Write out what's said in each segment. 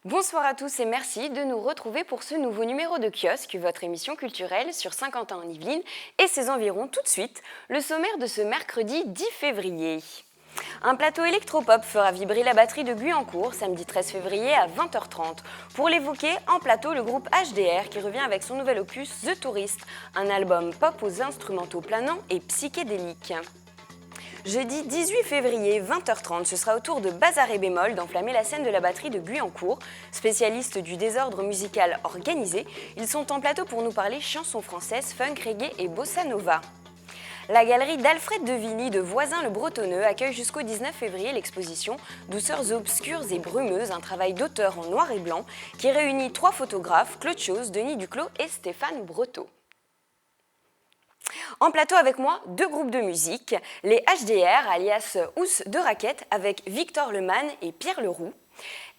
Bonsoir à tous et merci de nous retrouver pour ce nouveau numéro de Kiosque, votre émission culturelle sur Saint-Quentin-en-Yvelines et ses environs. Tout de suite, le sommaire de ce mercredi 10 février. Un plateau électropop fera vibrer la batterie de Guyancourt samedi 13 février à 20h30. Pour l'évoquer, en plateau, le groupe HDR qui revient avec son nouvel opus The Tourist, un album pop aux instrumentaux planants et psychédéliques. Jeudi 18 février, 20h30, ce sera au tour de Bazar et Bémol d'enflammer la scène de la batterie de Guyancourt. Spécialistes du désordre musical organisé, ils sont en plateau pour nous parler chansons françaises, funk, reggae et bossa nova. La galerie d'Alfred de Villy de Voisin-le-Bretonneux accueille jusqu'au 19 février l'exposition Douceurs obscures et brumeuses, un travail d'auteur en noir et blanc qui réunit 3 photographes, Claude Chose, Denis Duclos et Stéphane Breteau. En plateau avec moi, 2 groupes de musique, les HDR, alias Housse de Raquette, avec Victor Lemann et Pierre Leroux.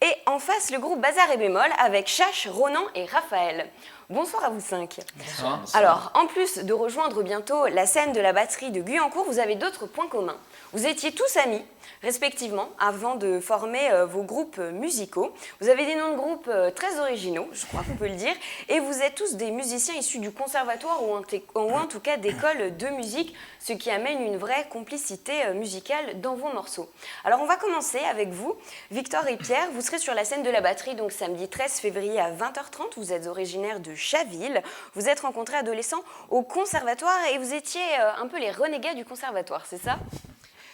Et en face, le groupe Bazar et Bémol, avec Chache, Ronan et Raphaël. Bonsoir à vous 5. Bonsoir. Alors, en plus de rejoindre bientôt la scène de la batterie de Guyancourt, vous avez d'autres points communs. Vous étiez tous amis, respectivement, avant de former vos groupes musicaux. Vous avez des noms de groupes très originaux, je crois qu'on peut le dire, et vous êtes tous des musiciens issus du conservatoire ou en tout cas d'écoles de musique, ce qui amène une vraie complicité musicale dans vos morceaux. Alors on va commencer avec vous, Victor et Pierre. Vous serez sur la scène de la batterie donc samedi 13 février à 20h30. Vous êtes originaire de Chaville. Vous êtes rencontrés adolescents au conservatoire et vous étiez un peu les renégats du conservatoire, c'est ça ?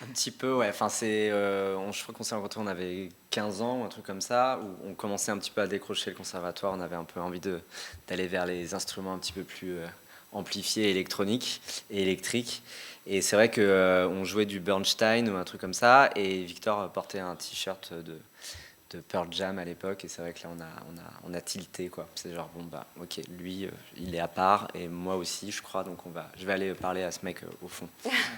Un petit peu, ouais. Enfin, je crois qu'on s'est rencontrés, on avait 15 ans, ou un truc comme ça, où on commençait un petit peu à décrocher le conservatoire. On avait un peu envie d'aller vers les instruments un petit peu plus amplifiés, électroniques et électriques. Et c'est vrai qu'on jouait du Bernstein ou un truc comme ça. Et Victor portait un t-shirt de Pearl Jam à l'époque, et c'est vrai que là on a tilté, quoi. C'est genre bon bah ok, lui il est à part et moi aussi je crois, donc je vais aller parler à ce mec au fond.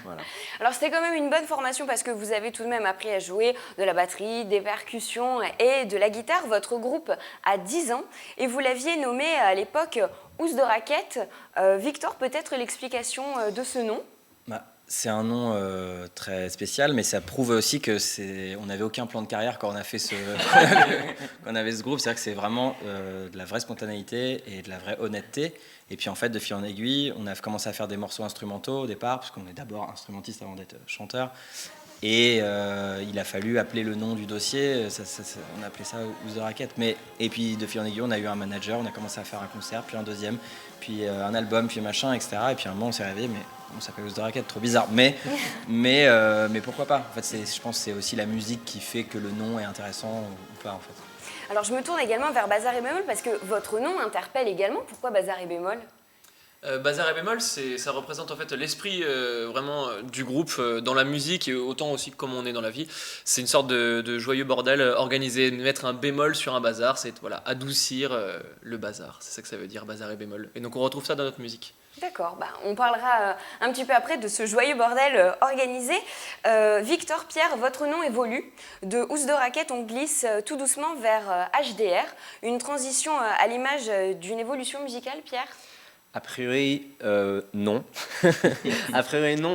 Voilà. Alors c'était quand même une bonne formation parce que vous avez tout de même appris à jouer de la batterie, des percussions et de la guitare. Votre groupe a 10 ans et vous l'aviez nommé à l'époque Housse de Raquette. Victor, peut-être l'explication de ce nom ? C'est un nom très spécial, mais ça prouve aussi que on n'avait aucun plan de carrière quand on a fait quand on avait ce groupe. C'est-à-dire que c'est vraiment de la vraie spontanéité et de la vraie honnêteté. Et puis en fait, de fil en aiguille, on a commencé à faire des morceaux instrumentaux au départ, parce qu'on est d'abord instrumentiste avant d'être chanteur. Et il a fallu appeler le nom du dossier, on a appelé ça Housse de Raquette. Et puis de fil en aiguille, on a eu un manager, on a commencé à faire un concert, puis un deuxième, puis un album, puis machin, etc. Et puis à un moment, on s'est réveillé, mais on s'appelle Housse de Raquette, trop bizarre. Mais pourquoi pas ? En fait, je pense que c'est aussi la musique qui fait que le nom est intéressant ou pas, en fait. Alors je me tourne également vers Bazar et Bémol parce que votre nom interpelle également. Pourquoi Bazar et Bémol ? Bazar et Bémol, ça représente en fait l'esprit vraiment du groupe dans la musique et autant aussi que comme on est dans la vie. C'est une sorte de joyeux bordel organisé, mettre un bémol sur un bazar, c'est voilà, adoucir le bazar. C'est ça que ça veut dire, Bazar et Bémol. Et donc on retrouve ça dans notre musique. D'accord, on parlera un petit peu après de ce joyeux bordel organisé. Victor, Pierre, votre nom évolue. De Housse de Raquette, on glisse tout doucement vers HDR. Une transition à l'image d'une évolution musicale, Pierre ? A priori, non. A priori, non.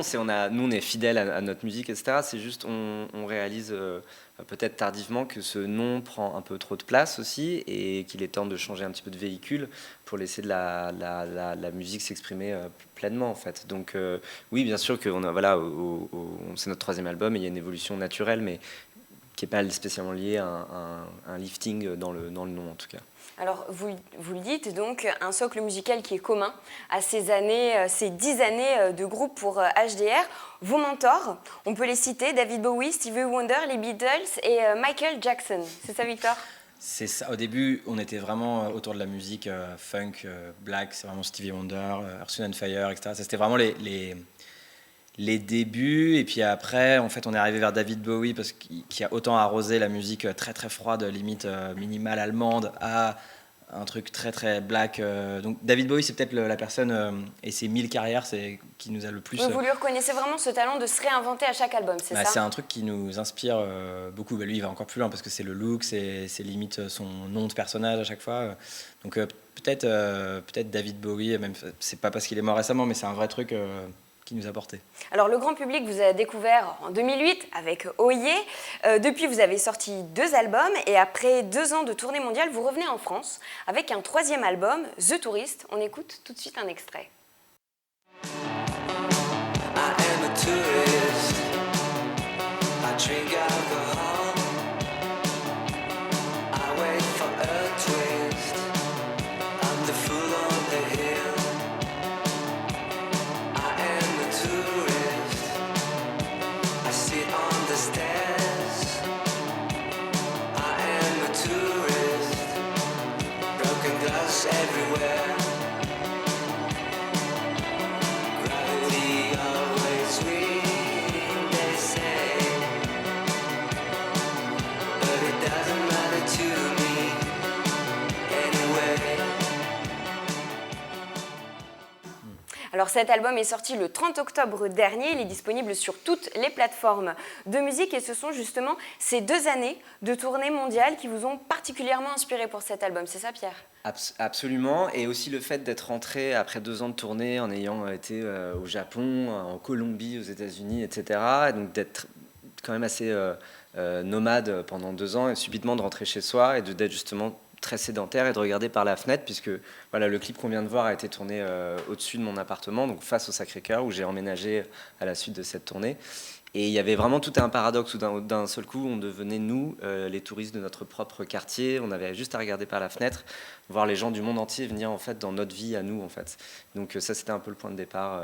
Nous, on est fidèles à notre musique, etc. C'est juste, on réalise peut-être tardivement que ce nom prend un peu trop de place aussi et qu'il est temps de changer un petit peu de véhicule pour laisser de la musique s'exprimer pleinement, en fait. Donc, oui, bien sûr que c'est notre 3e album et il y a une évolution naturelle, mais qui n'est pas spécialement liée à un lifting dans le nom, en tout cas. Alors, vous le dites, donc, un socle musical qui est commun à ces 10 années de groupe pour HDR. Vos mentors, on peut les citer, David Bowie, Stevie Wonder, les Beatles et Michael Jackson. C'est ça, Victor ? C'est ça. Au début, on était vraiment autour de la musique funk, black, c'est vraiment Stevie Wonder, Earth, Wind & Fire, etc. Ça, c'était vraiment les débuts, et puis après en fait on est arrivé vers David Bowie parce qu'il a autant arrosé la musique très très froide, limite minimale allemande, à un truc très très black. Donc David Bowie c'est peut-être la personne et ses 1000 carrières qui nous a le plus... Vous lui reconnaissez vraiment ce talent de se réinventer à chaque album, c'est ça ? C'est un truc qui nous inspire beaucoup. Lui il va encore plus loin parce que c'est le look, c'est limite son nom de personnage à chaque fois. Donc peut-être David Bowie, même c'est pas parce qu'il est mort récemment, mais c'est un vrai truc nous a portés. Alors, le grand public vous a découvert en 2008 avec Oye. Depuis, vous avez sorti 2 albums et après 2 ans de tournée mondiale, vous revenez en France avec un 3e album, The Tourist. On écoute tout de suite un extrait. I am a tourist. I drink alcohol. I wait for a twist. I'm the fool on the hill. I am a tourist. I sit on the stairs. I am a tourist. Broken glass everywhere. Gravity always wins, they say. But it doesn't matter to me anyway. Alors cet album est sorti le 30 octobre dernier, il est disponible sur toutes les plateformes de musique et ce sont justement ces 2 années de tournée mondiale qui vous ont particulièrement inspiré pour cet album, c'est ça Pierre ? Absolument, et aussi le fait d'être rentré après 2 ans de tournée en ayant été au Japon, en Colombie, aux États-Unis, etc. Et donc d'être quand même assez nomade pendant 2 ans et subitement de rentrer chez soi et d'être justement très sédentaire et de regarder par la fenêtre puisque voilà, le clip qu'on vient de voir a été tourné au-dessus de mon appartement, donc face au Sacré-Cœur où j'ai emménagé à la suite de cette tournée. Et il y avait vraiment tout un paradoxe où d'un seul coup, on devenait nous, les touristes de notre propre quartier. On avait juste à regarder par la fenêtre, voir les gens du monde entier venir en fait dans notre vie à nous en fait. Donc ça, c'était un peu le point de départ,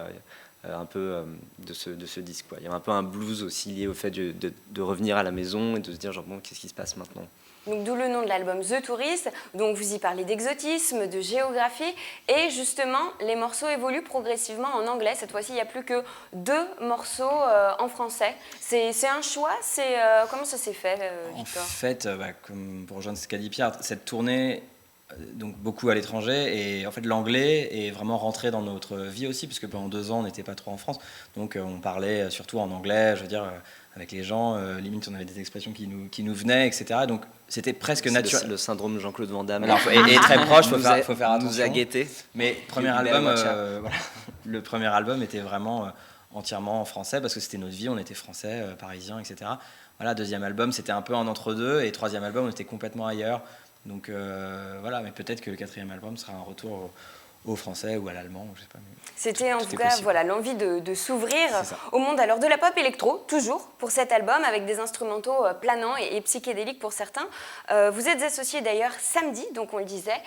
un peu de ce disque, quoi. Il y avait un peu un blues aussi lié au fait de revenir à la maison et de se dire genre bon, qu'est-ce qui se passe maintenant ? Donc, d'où le nom de l'album The Tourist. Donc vous y parlez d'exotisme, de géographie et justement les morceaux évoluent progressivement en anglais. Cette fois-ci il n'y a plus que 2 morceaux en français. C'est un choix, comment ça s'est fait Victor ? En fait, comme pour rejoindre ce qu'a dit Pierre, cette tournée, donc beaucoup à l'étranger, et en fait l'anglais est vraiment rentré dans notre vie aussi, puisque pendant 2 ans on n'était pas trop en France, donc on parlait surtout en anglais, je veux dire, avec les gens, limite on avait des expressions qui nous venaient, etc. Donc c'était presque naturel. Le syndrome Jean-Claude Van Damme. Alors, et très proche, faut faire attention. Nous a guettés. Mais premier album, voilà, le premier album était vraiment entièrement en français, parce que c'était notre vie, on était français, parisiens, etc. Voilà, 2e album, c'était un peu un entre-deux, et 3e album, on était complètement ailleurs. Donc voilà, mais peut-être que le 4e album sera un retour au français ou à l'allemand, je sais pas. C'était en tout cas voilà, l'envie de s'ouvrir au monde alors de la pop électro, toujours pour cet album, avec des instrumentaux planants et psychédéliques pour certains. Vous êtes associé d'ailleurs samedi, donc on le disait,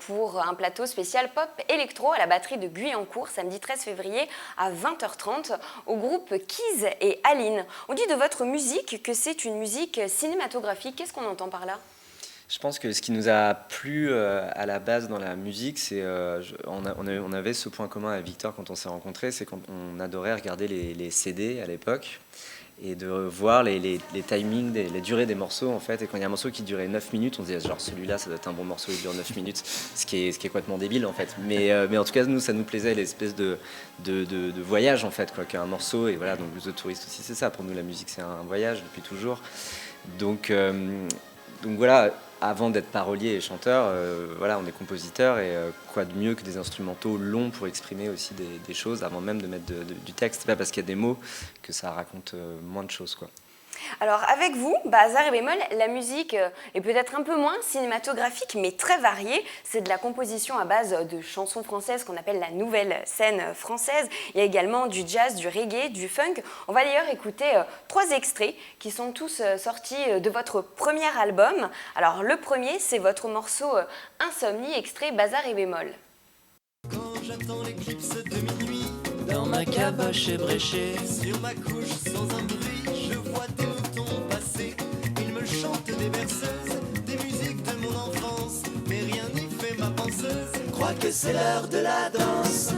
pour un plateau spécial pop électro à la batterie de Guyancourt, samedi 13 février à 20h30, au groupe Keys et Aline. On dit de votre musique que c'est une musique cinématographique. Qu'est-ce qu'on entend par là ? Je pense que ce qui nous a plu à la base dans la musique, c'est on avait ce point commun avec Victor quand on s'est rencontrés, c'est qu'on adorait regarder les CD à l'époque et de voir les timings, les durées des morceaux en fait. Et quand il y a un morceau qui durait 9 minutes, on se disait genre celui-là ça doit être un bon morceau, il dure 9 minutes, ce qui est complètement débile en fait. Mais en tout cas nous ça nous plaisait, l'espèce de voyage en fait, quoi, qu'un morceau. Et voilà, donc The Tourist aussi c'est ça, pour nous la musique c'est un voyage depuis toujours. Donc voilà, avant d'être parolier et chanteur, voilà, on est compositeur et quoi de mieux que des instrumentaux longs pour exprimer aussi des choses avant même de mettre du texte. C'est pas parce qu'il y a des mots que ça raconte moins de choses, quoi. Alors avec vous, Bazar et Bémol, la musique est peut-être un peu moins cinématographique mais très variée. C'est de la composition à base de chansons françaises qu'on appelle la nouvelle scène française. Il y a également du jazz, du reggae, du funk. On va d'ailleurs écouter 3 extraits qui sont tous sortis de votre premier album. Alors le premier, c'est votre morceau Insomnie, extrait Bazar et Bémol. Quand j'attends l'éclipse de minuit, dans ma caboche ébréchée, sur ma couche sans un bruit, je vois des moutons passer. Ils me chantent des berceuses, des musiques de mon enfance, mais rien n'y fait ma penseuse. Crois que c'est l'heure de la danse.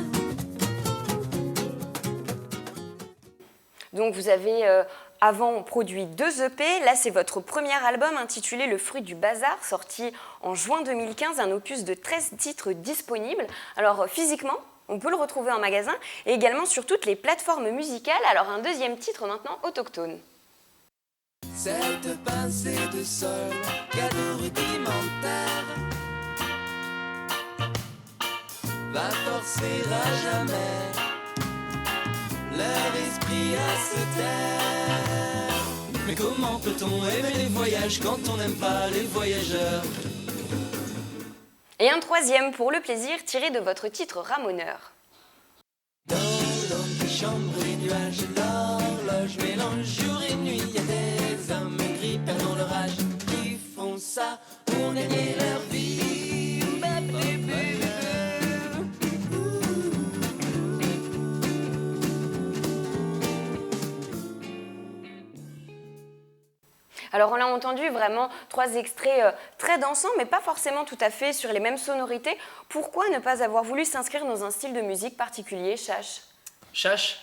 Donc vous avez avant produit 2 EP, là c'est votre premier album intitulé Le fruit du bazar, sorti en juin 2015, un opus de 13 titres disponibles. Alors physiquement, on peut le retrouver en magasin et également sur toutes les plateformes musicales. Alors un 2e titre maintenant autochtone. Cette pincée de sol, cadeau rudimentaire, va forcer à jamais leur esprit à se taire. Mais comment peut-on aimer les voyages quand on n'aime pas les voyageurs? Et un troisième pour le plaisir tiré de votre titre Ramoneur. Dans l'antichambre les nuages, l'horloge mélange jour et nuit. Y a des hommes aigris perdant leur âge qui font ça pour gagner leur vie. Alors on l'a entendu, vraiment 3 extraits très dansants, mais pas forcément tout à fait sur les mêmes sonorités. Pourquoi ne pas avoir voulu s'inscrire dans un style de musique particulier, Chash? Chash,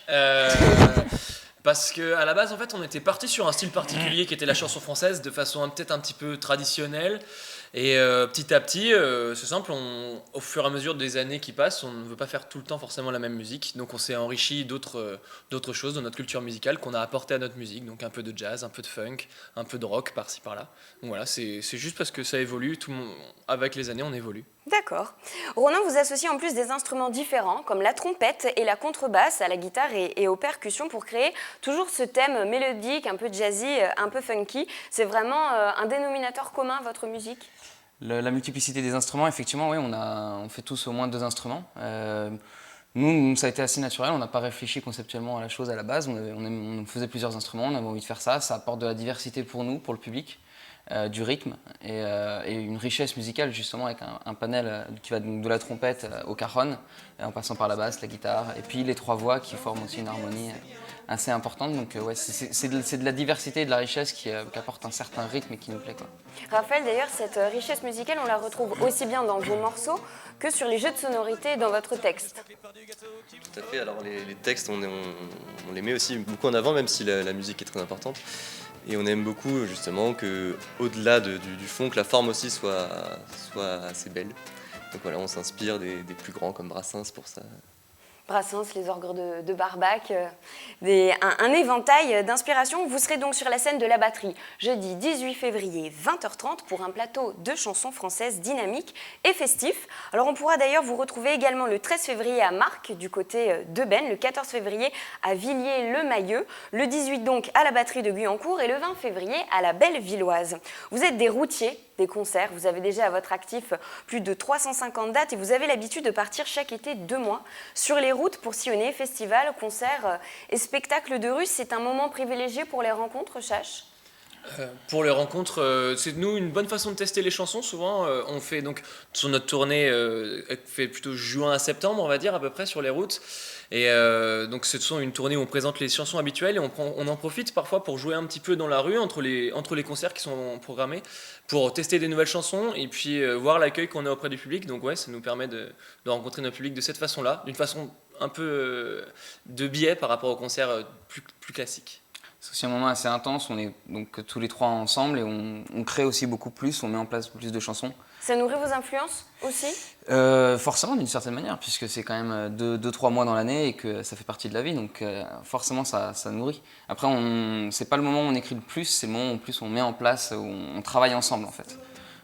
parce qu'à la base, en fait, on était parti sur un style particulier qui était la chanson française, de façon peut-être un petit peu traditionnelle. Et petit à petit, c'est simple, au fur et à mesure des années qui passent, on ne veut pas faire tout le temps forcément la même musique. Donc on s'est enrichi d'autres choses dans notre culture musicale qu'on a apporté à notre musique. Donc un peu de jazz, un peu de funk, un peu de rock par-ci par-là. Donc voilà, c'est juste parce que ça évolue, avec les années on évolue. D'accord. Ronan vous associe en plus des instruments différents, comme la trompette et la contrebasse à la guitare et aux percussions pour créer toujours ce thème mélodique, un peu jazzy, un peu funky. C'est vraiment un dénominateur commun à votre musique? La multiplicité des instruments, effectivement, oui, on fait tous au moins 2 instruments. Nous, ça a été assez naturel, on n'a pas réfléchi conceptuellement à la chose à la base, on faisait plusieurs instruments, on avait envie de faire ça, ça apporte de la diversité pour nous, pour le public, du rythme et une richesse musicale justement avec un panel qui va de la trompette au cajon, en passant par la basse, la guitare, et puis les 3 voix qui forment aussi une harmonie assez importante. Donc ouais, c'est de la diversité et de la richesse qui apporte un certain rythme et qui nous plaît, quoi. Raphaël, d'ailleurs, cette richesse musicale, on la retrouve aussi bien dans vos morceaux que sur les jeux de sonorité dans votre texte. Tout à fait, alors les textes, on les met aussi beaucoup en avant, même si la musique est très importante. Et on aime beaucoup justement qu'au-delà du fond, que la forme aussi soit assez belle. Donc voilà, on s'inspire des plus grands comme Brassens pour ça. Brassens, les Ogres de Barbac, un éventail d'inspiration. Vous serez donc sur la scène de la batterie jeudi 18 février 20h30 pour un plateau de chansons françaises dynamiques et festifs. Alors on pourra d'ailleurs vous retrouver également le 13 février à Marcq du côté d'Eubaine, le 14 février à Villiers-le-Mahieu, le 18 donc à la batterie de Guyancourt et le 20 février à la Bellevilloise. Vous êtes des routiers des concerts, vous avez déjà à votre actif plus de 350 dates et vous avez l'habitude de partir chaque été 2 mois sur les routes pour sillonner festivals, concerts et spectacles de rue. C'est un moment privilégié pour les rencontres, Chash? Pour les rencontres, c'est nous une bonne façon de tester les chansons. Souvent, on fait donc sur notre tournée, fait plutôt juin à septembre, on va dire à peu près sur les routes. Et donc ce sont une tournée où on présente les chansons habituelles et on en profite parfois pour jouer un petit peu dans la rue entre les concerts qui sont programmés pour tester des nouvelles chansons et puis voir l'accueil qu'on a auprès du public. Donc ouais, ça nous permet de rencontrer notre public de cette façon-là, d'une façon un peu de biais par rapport aux concerts plus classiques. C'est aussi un moment assez intense, on est donc tous les 3 ensemble et on crée aussi beaucoup plus, on met en place plus de chansons. Ça nourrit vos influences aussi? Forcément, d'une certaine manière, puisque c'est quand même 2-3 mois dans l'année et que ça fait partie de la vie, donc forcément ça nourrit. Après, c'est pas le moment où on écrit le plus, c'est le moment où en plus on met en place, où on travaille ensemble en fait.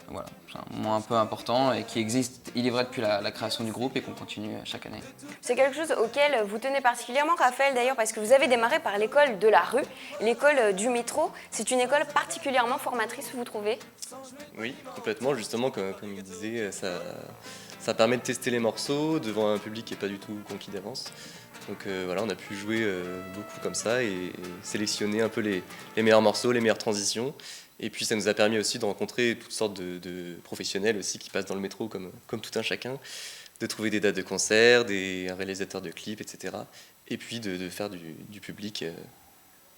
Voilà, c'est un moment un peu important et qui existe, il est vrai, depuis la création du groupe et qu'on continue chaque année. C'est quelque chose auquel vous tenez particulièrement, Raphaël, d'ailleurs, parce que vous avez démarré par l'école de la rue, l'école du métro. C'est une école particulièrement formatrice, vous trouvez? Oui, complètement, justement, comme il disait, ça permet de tester les morceaux devant un public qui n'est pas du tout conquis d'avance. Donc voilà, on a pu jouer beaucoup comme ça et sélectionner un peu les meilleurs morceaux, les meilleures transitions. Et puis ça nous a permis aussi de rencontrer toutes sortes de professionnels aussi qui passent dans le métro comme tout un chacun, de trouver des dates de concert, un réalisateur de clips, etc. Et puis de faire du public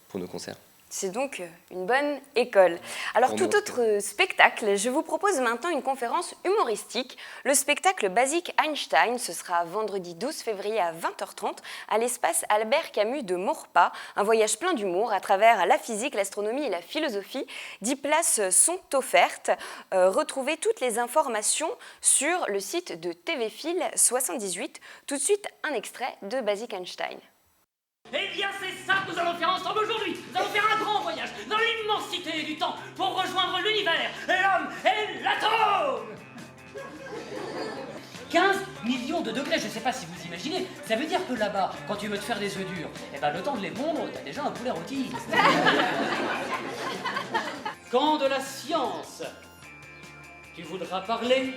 pour nos concerts. C'est donc une bonne école. Alors, tout autre spectacle, je vous propose maintenant une conférence humoristique. Le spectacle Basic Einstein, ce sera vendredi 12 février à 20h30 à l'espace Albert Camus de Maurepas. Un voyage plein d'humour à travers la physique, l'astronomie et la philosophie. 10 places sont offertes. Retrouvez toutes les informations sur le site de TVFil 78. Tout de suite, un extrait de Basic Einstein. Eh bien, c'est ça que nous allons faire ensemble aujourd'hui. Nous allons faire un grand voyage dans l'immensité du temps pour rejoindre l'univers, l'homme et l'atome. 15 millions de degrés, je sais pas si vous imaginez. Ça veut dire que là-bas, quand tu veux te faire des œufs durs, eh ben le temps de les pondre, t'as déjà un poulet rôti. Quand de la science, tu voudras parler,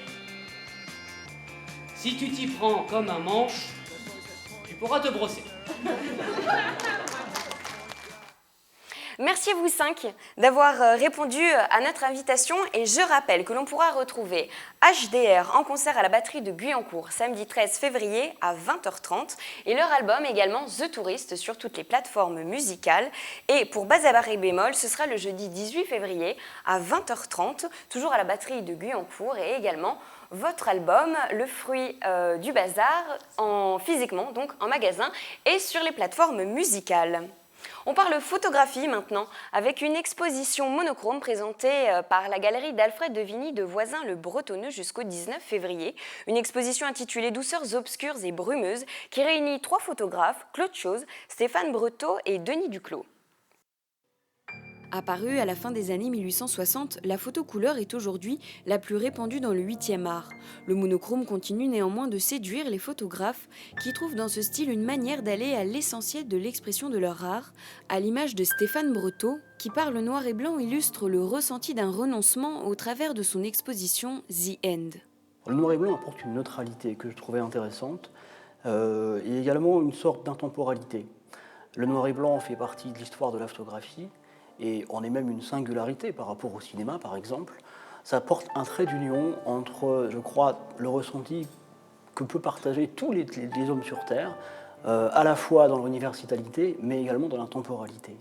si tu t'y prends comme un manche, tu pourras te brosser. Merci à vous 5 d'avoir répondu à notre invitation et je rappelle que l'on pourra retrouver HDR en concert à la batterie de Guyancourt samedi 13 février à 20h30 et leur album également The Tourist sur toutes les plateformes musicales. Et pour Bazaar et Bémol, ce sera le jeudi 18 février à 20h30, toujours à la batterie de Guyancourt et également votre album, le fruit du bazar, physiquement, donc en magasin et sur les plateformes musicales. On parle photographie maintenant, avec une exposition monochrome présentée par la galerie d'Alfred de Vigny de Voisins-le-Bretonneux jusqu'au 19 février. Une exposition intitulée Douceurs obscures et brumeuses qui réunit 3 photographes, Claude Chose, Stéphane Breteau et Denis Duclos. Apparue à la fin des années 1860, la photo couleur est aujourd'hui la plus répandue dans le 8e art. Le monochrome continue néanmoins de séduire les photographes qui trouvent dans ce style une manière d'aller à l'essentiel de l'expression de leur art, à l'image de Stéphane Breteau, qui par le noir et blanc illustre le ressenti d'un renoncement au travers de son exposition The End. Le noir et blanc apporte une neutralité que je trouvais intéressante et également une sorte d'intemporalité. Le noir et blanc fait partie de l'histoire de la photographie. Et on est même une singularité par rapport au cinéma, par exemple. Ça apporte un trait d'union entre, je crois, le ressenti que peuvent partager tous les hommes sur Terre, à la fois dans leur universalité, mais également dans l'intemporalité.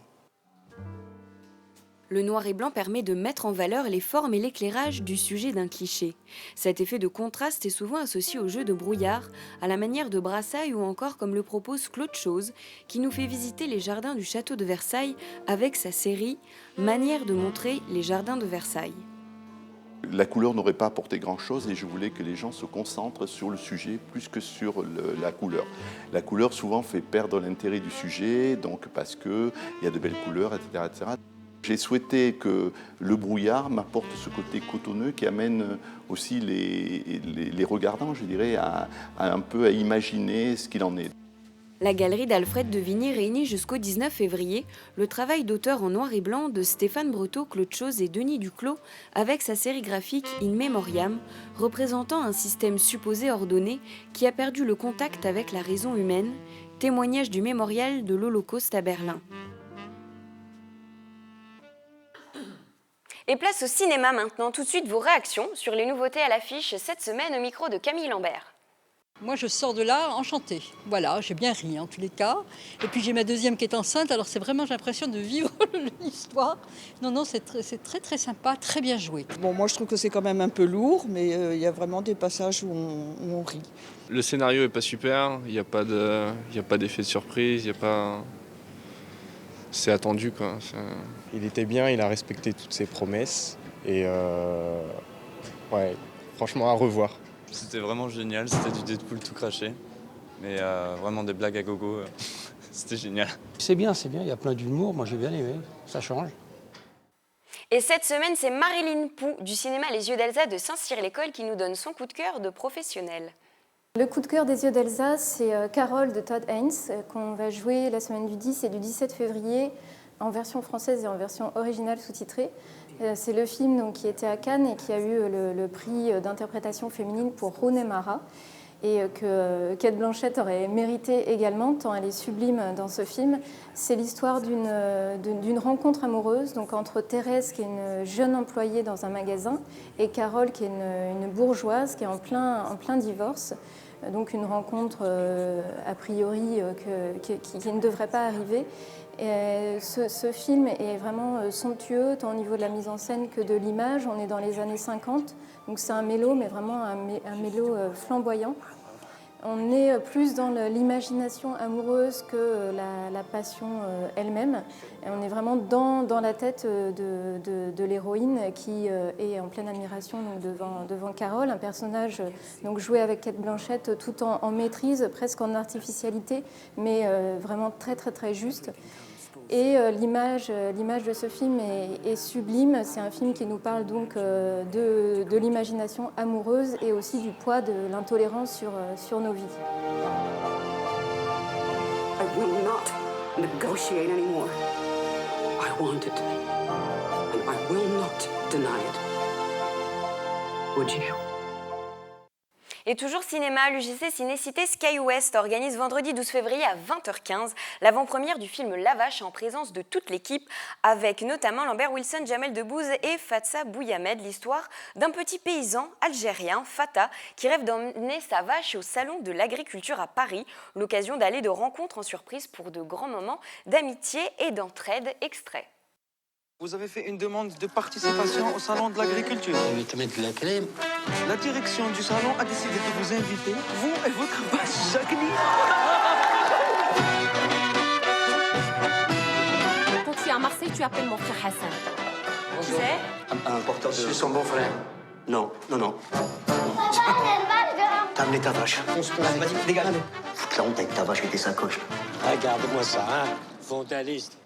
Le noir et blanc permet de mettre en valeur les formes et l'éclairage du sujet d'un cliché. Cet effet de contraste est souvent associé au jeu de brouillard, à la manière de Brassailles ou encore comme le propose Claude Chose, qui nous fait visiter les jardins du château de Versailles avec sa série « Manière de montrer les jardins de Versailles ». La couleur n'aurait pas apporté grand-chose et je voulais que les gens se concentrent sur le sujet plus que sur la couleur. La couleur souvent fait perdre l'intérêt du sujet, donc parce qu'il y a de belles couleurs, etc. etc. J'ai souhaité que le brouillard m'apporte ce côté cotonneux qui amène aussi les regardants, je dirais, à un peu à imaginer ce qu'il en est. La galerie d'Alfred de Vigny réunit jusqu'au 19 février le travail d'auteur en noir et blanc de Stéphane Breteau, Claude Chose et Denis Duclos avec sa série graphique In Memoriam, représentant un système supposé ordonné qui a perdu le contact avec la raison humaine, témoignage du mémorial de l'Holocauste à Berlin. Et place au cinéma maintenant, tout de suite vos réactions sur les nouveautés à l'affiche cette semaine au micro de Camille Lambert. Moi, je sors de là enchantée. Voilà, j'ai bien ri en tous les cas. Et puis j'ai ma deuxième qui est enceinte, alors c'est vraiment, j'ai l'impression de vivre l'histoire. Non, c'est très très sympa, très bien joué. Bon, moi je trouve que c'est quand même un peu lourd, mais il y a vraiment des passages où on rit. Le scénario est pas super, il n'y a pas d'effet de surprise, il y a pas... C'est attendu quoi. Il était bien, il a respecté toutes ses promesses et ouais, franchement à revoir. C'était vraiment génial, c'était du Deadpool tout craché, mais vraiment des blagues à gogo, c'était génial. C'est bien, il y a plein d'humour, moi j'ai bien aimé, ça change. Et cette semaine, c'est Marilyn Pou du cinéma Les Yeux d'Elsa de Saint-Cyr-l'École qui nous donne son coup de cœur de professionnel. Le coup de cœur des Yeux d'Elsa, c'est Carole de Todd Haynes, qu'on va jouer la semaine du 10 et du 17 février en version française et en version originale sous-titrée. C'est le film donc, qui était à Cannes et qui a eu le prix d'interprétation féminine pour Rooney Mara et que Cate Blanchett aurait mérité également, tant elle est sublime dans ce film. C'est l'histoire d'une rencontre amoureuse donc, entre Thérèse, qui est une jeune employée dans un magasin, et Carole, qui est une bourgeoise, qui est en plein divorce. Donc une rencontre a priori qui ne devrait pas arriver. Et ce film est vraiment somptueux, tant au niveau de la mise en scène que de l'image. On est dans les années 50, donc c'est un mélo, mais vraiment un mélo flamboyant. On est plus dans l'imagination amoureuse que la passion elle-même. Et on est vraiment dans la tête de l'héroïne qui est en pleine admiration donc, devant Carole, un personnage donc, joué avec Cate Blanchett tout en maîtrise, presque en artificialité, mais vraiment très très très juste. Et l'image de ce film est sublime. C'est un film qui nous parle donc de l'imagination amoureuse et aussi du poids de l'intolérance sur nos vies. I will not negotiate anymore. I want it. And I will not deny it. Would you? Et toujours cinéma, l'UJC Ciné-Cité Sky West organise vendredi 12 février à 20h15 l'avant-première du film La Vache en présence de toute l'équipe, avec notamment Lambert Wilson, Jamel Debbouze et Fatsa Bouyamed, l'histoire d'un petit paysan algérien, Fata, qui rêve d'emmener sa vache au salon de l'agriculture à Paris, l'occasion d'aller de rencontres en surprise pour de grands moments d'amitié et d'entraide. Extrait. Vous avez fait une demande de participation au salon de l'agriculture. Je vais te mettre de la crème. La direction du salon a décidé de vous inviter, vous et votre vache Jacqueline. Quand tu es à Marseille, tu appelles mon frère Hassan. Tu sais? Un porteur de... Je suis son beau-frère. Non. T'as amené ta vache. Vas-y, dégage. Faut que la honte avec ta vache et tes sacoches. Regarde-moi ça, hein. Vandaliste.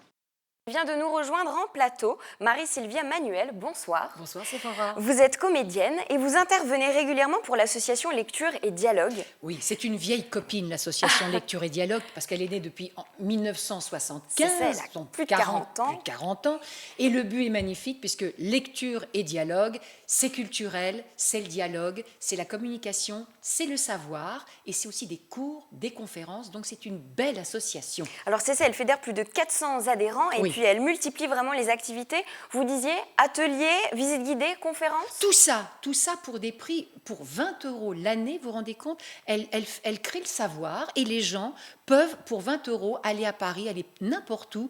Vient de nous rejoindre en plateau Marie-Sylvia Manuel, bonsoir. Bonsoir Sephora. Vous êtes comédienne et vous intervenez régulièrement pour l'association Lecture et Dialogue. Oui, c'est une vieille copine, l'association Lecture et Dialogue, parce qu'elle est née depuis 1975, C'est ça, elle a plus de 40 ans. Plus de 40 ans. Et le but est magnifique, puisque Lecture et Dialogue, c'est culturel, c'est le dialogue, c'est la communication, c'est le savoir, et c'est aussi des cours, des conférences, donc c'est une belle association. Alors c'est ça, elle fédère plus de 400 adhérents et puis elle multiplie vraiment les activités. Vous disiez ateliers, visites guidées, conférences? Tout ça pour des prix, pour 20 € l'année, vous vous rendez compte, elle crée le savoir et les gens peuvent, pour 20 €, aller à Paris, aller n'importe où,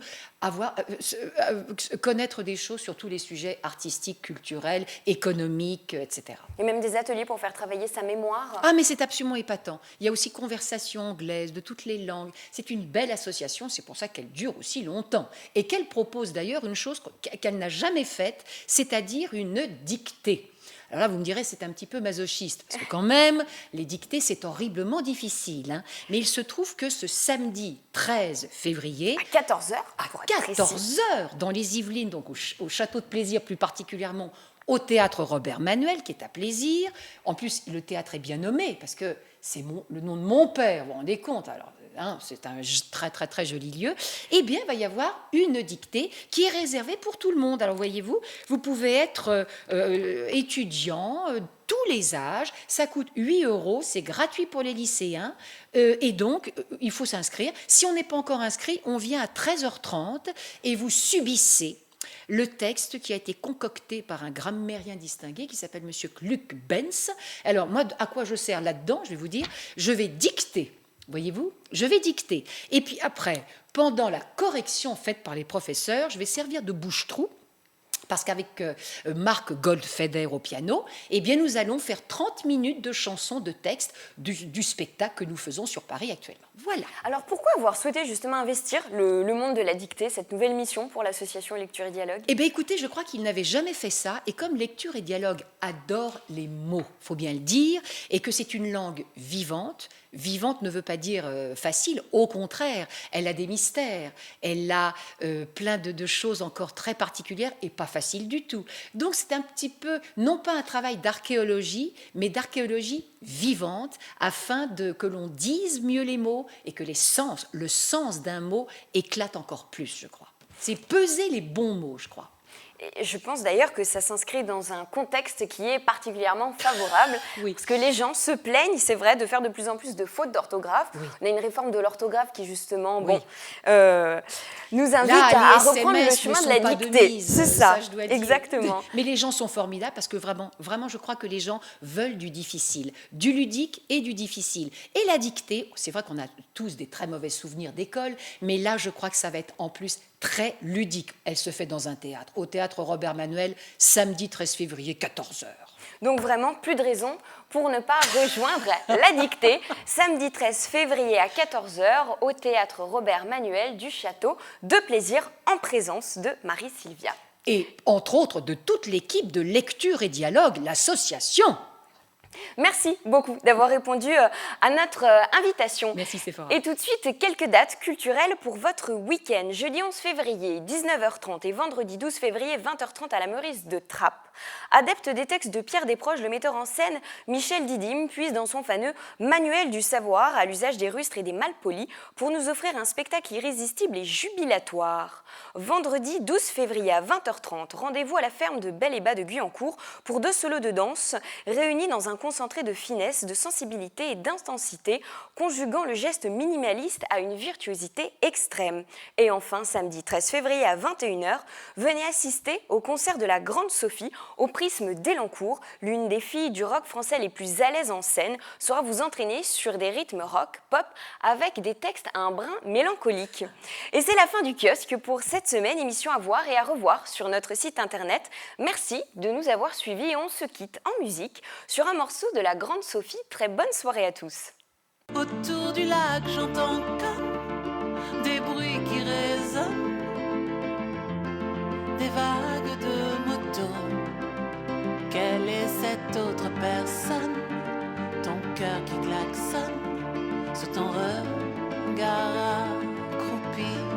connaître des choses sur tous les sujets artistiques, culturels, économiques, etc. Et même des ateliers pour faire travailler sa mémoire. Ah, mais c'est absolument épatant. Il y a aussi conversation anglaise de toutes les langues. C'est une belle association, c'est pour ça qu'elle dure aussi longtemps. Et qu'elle propose d'ailleurs une chose qu'elle n'a jamais faite, c'est-à-dire une dictée. Alors là, vous me direz, c'est un petit peu masochiste, parce que quand même, les dictées, c'est horriblement difficile. Hein. Mais il se trouve que ce samedi 13 février... À 14h. À 14h, dans les Yvelines, donc au Château de Plaisir plus particulièrement, au théâtre Robert Manuel, qui est à Plaisir. En plus, le théâtre est bien nommé, parce que c'est le nom de mon père, vous vous rendez compte. Alors, hein, c'est un très, très, très joli lieu. Eh bien, il va y avoir une dictée qui est réservée pour tout le monde. Alors, voyez-vous, vous pouvez être étudiant, tous les âges, ça coûte 8 €, c'est gratuit pour les lycéens, et donc, il faut s'inscrire. Si on n'est pas encore inscrit, on vient à 13h30 et vous subissez le texte qui a été concocté par un grammairien distingué qui s'appelle M. Luc Benz. Alors, moi, à quoi je sers là-dedans? Je vais vous dire, je vais dicter. Voyez-vous, je vais dicter. Et puis après, pendant la correction faite par les professeurs, je vais servir de bouche-trou. Parce qu'avec Marc Goldfeder au piano, eh bien, nous allons faire 30 minutes de chansons, de textes du spectacle que nous faisons sur Paris actuellement. Voilà. Alors pourquoi avoir souhaité justement investir le monde de la dictée, cette nouvelle mission pour l'association Lecture et Dialogue? Eh bien écoutez, je crois qu'il n'avait jamais fait ça, et comme Lecture et Dialogue adore les mots, il faut bien le dire, et que c'est une langue vivante. Vivante ne veut pas dire facile, au contraire, elle a des mystères, elle a plein de choses encore très particulières et pas faciles du tout. Donc c'est un petit peu, non pas un travail d'archéologie, mais d'archéologie vivante, afin que l'on dise mieux les mots et que le sens d'un mot éclate encore plus, je crois. C'est peser les bons mots, je crois. Et je pense d'ailleurs que ça s'inscrit dans un contexte qui est particulièrement favorable, parce que les gens se plaignent, c'est vrai, de faire de plus en plus de fautes d'orthographe. On a une réforme de l'orthographe qui justement nous invite à reprendre le chemin de la dictée. C'est ça, je dois dire. Exactement. Mais les gens sont formidables parce que vraiment, je crois que les gens veulent du difficile, du ludique et du difficile. Et la dictée, c'est vrai qu'on a tous des très mauvais souvenirs d'école, mais là, je crois que ça va être en plus très ludique. Elle se fait dans un théâtre, au théâtre Robert Manuel, samedi 13 février, 14h. Donc vraiment, plus de raison pour ne pas rejoindre la dictée, samedi 13 février à 14h, au théâtre Robert Manuel du Château de Plaisir, en présence de Marie-Sylvia. Et entre autres, de toute l'équipe de Lecture et Dialogue, l'association. Merci beaucoup d'avoir répondu à notre invitation. Merci Sephora. Et tout de suite, quelques dates culturelles pour votre week-end. Jeudi 11 février, 19h30 et vendredi 12 février, 20h30 à la Meurice de Trappes. Adepte des textes de Pierre Desproges, le metteur en scène Michel Didim puise dans son fameux Manuel du savoir à l'usage des rustres et des malpolis pour nous offrir un spectacle irrésistible et jubilatoire. Vendredi 12 février à 20h30, rendez-vous à la ferme de Bel et Bas de Guyancourt pour 2 solos de danse réunis dans un concentré de finesse, de sensibilité et d'intensité, conjuguant le geste minimaliste à une virtuosité extrême. Et enfin, samedi 13 février à 21h, venez assister au concert de la Grande Sophie au Prisme d'Elancourt. L'une des filles du rock français les plus à l'aise en scène saura vous entraîner sur des rythmes rock, pop, avec des textes à un brin mélancolique. Et c'est la fin du kiosque pour cette semaine, émission à voir et à revoir sur notre site internet. Merci de nous avoir suivis et on se quitte en musique sur un morceau de la Grande Sophie. Très bonne soirée à tous. Autour du lac, j'entends comme des bruits qui résonnent, des vagues de motos. Quelle est cette autre personne? Ton cœur qui klaxonne sous ton regard accroupi.